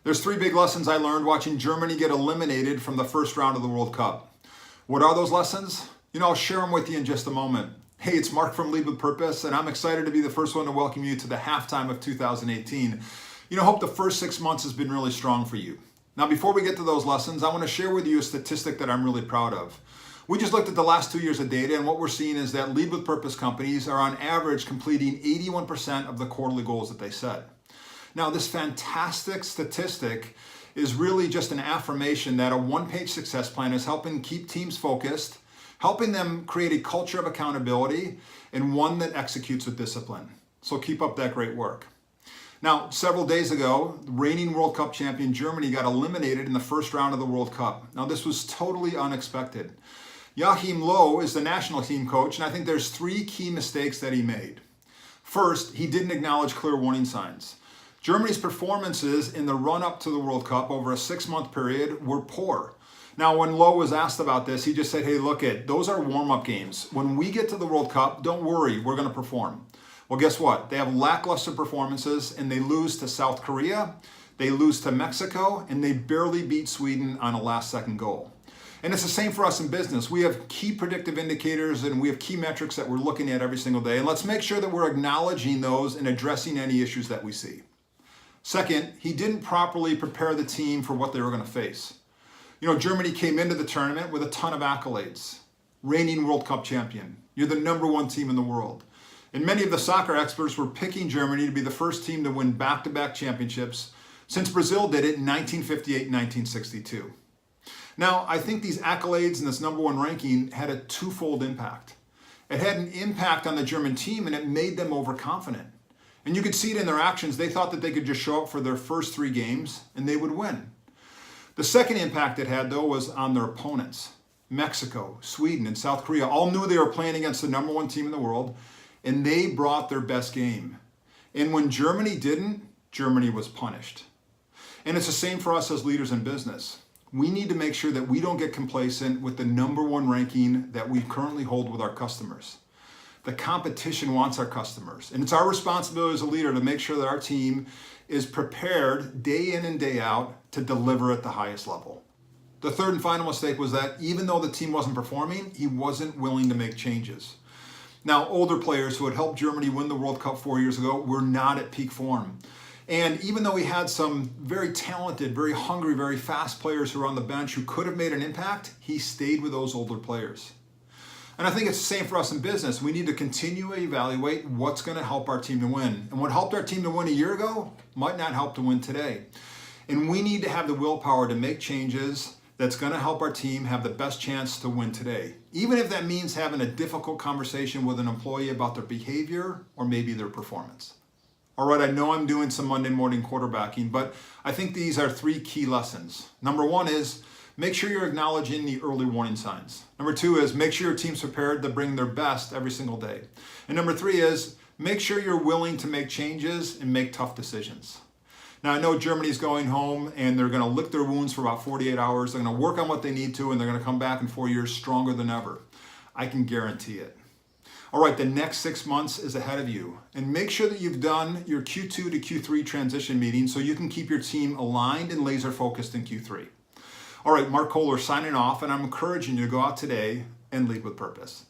There's three big lessons I learned watching Germany get eliminated from the first round of the World Cup. What are those lessons? I'll share them with you in just a moment. Hey, it's Mark from Lead with Purpose, and I'm excited to be the first one to welcome you to the halftime of 2018. Hope the first 6 months has been really strong for you. Now, before we get to those lessons, I want to share with you a statistic that I'm really proud of. We just looked at the last 2 years of data, and what we're seeing is that Lead with Purpose companies are on average completing 81% of the quarterly goals that they set. Now, this fantastic statistic is really just an affirmation that a one-page success plan is helping keep teams focused, helping them create a culture of accountability, and one that executes with discipline. So keep up that great work. Now, several days ago, the reigning World Cup champion Germany got eliminated in the first round of the World Cup. Now, this was totally unexpected. Joachim Löw is the national team coach, and I think there's three key mistakes that he made. First, he didn't acknowledge clear warning signs. Germany's performances in the run-up to the World Cup over a 6-month period were poor. Now, when Löw was asked about this, he just said, hey, look those are warm-up games. When we get to the World Cup, don't worry, we're going to perform. Well, guess what? They have lackluster performances, and they lose to South Korea, they lose to Mexico, and they barely beat Sweden on a last-second goal. And it's the same for us in business. We have key predictive indicators and we have key metrics that we're looking at every single day. And let's make sure that we're acknowledging those and addressing any issues that we see. Second, he didn't properly prepare the team for what they were going to face. Germany came into the tournament with a ton of accolades. Reigning World Cup champion. You're the #1 team in the world. And many of the soccer experts were picking Germany to be the first team to win back-to-back championships since Brazil did it in 1958 and 1962. Now, I think these accolades and this #1 ranking had a twofold impact. It had an impact on the German team and it made them overconfident. And you could see it in their actions. They thought that they could just show up for their first 3 games and they would win. The second impact it had, though, was on their opponents. Mexico, Sweden, and South Korea all knew they were playing against the #1 team in the world, and they brought their best game. And when Germany didn't, Germany was punished. And it's the same for us as leaders in business. We need to make sure that we don't get complacent with the #1 ranking that we currently hold with our customers. The competition wants our customers, and it's our responsibility as a leader to make sure that our team is prepared day in and day out to deliver at the highest level. The third and final mistake was that even though the team wasn't performing, he wasn't willing to make changes. Now, older players who had helped Germany win the World Cup 4 years ago were not at peak form. And even though he had some very talented, very hungry, very fast players who were on the bench who could have made an impact, he stayed with those older players. And I think it's the same for us in business. We need to continue to evaluate what's going to help our team to win. And what helped our team to win a year ago might not help to win today. And we need to have the willpower to make changes that's going to help our team have the best chance to win today. Even if that means having a difficult conversation with an employee about their behavior or maybe their performance. All right, I know I'm doing some Monday morning quarterbacking, but I think these are 3 key lessons. #1 is make sure you're acknowledging the early warning signs. #2 is make sure your team's prepared to bring their best every single day. And #3 is make sure you're willing to make changes and make tough decisions. Now, I know Germany's going home and they're going to lick their wounds for about 48 hours. They're going to work on what they need to, and they're going to come back in 4 years stronger than ever. I can guarantee it. All right, the next 6 months is ahead of you. And make sure that you've done your Q2 to Q3 transition meeting so you can keep your team aligned and laser focused in Q3. All right, Mark Kohler signing off, and I'm encouraging you to go out today and lead with purpose.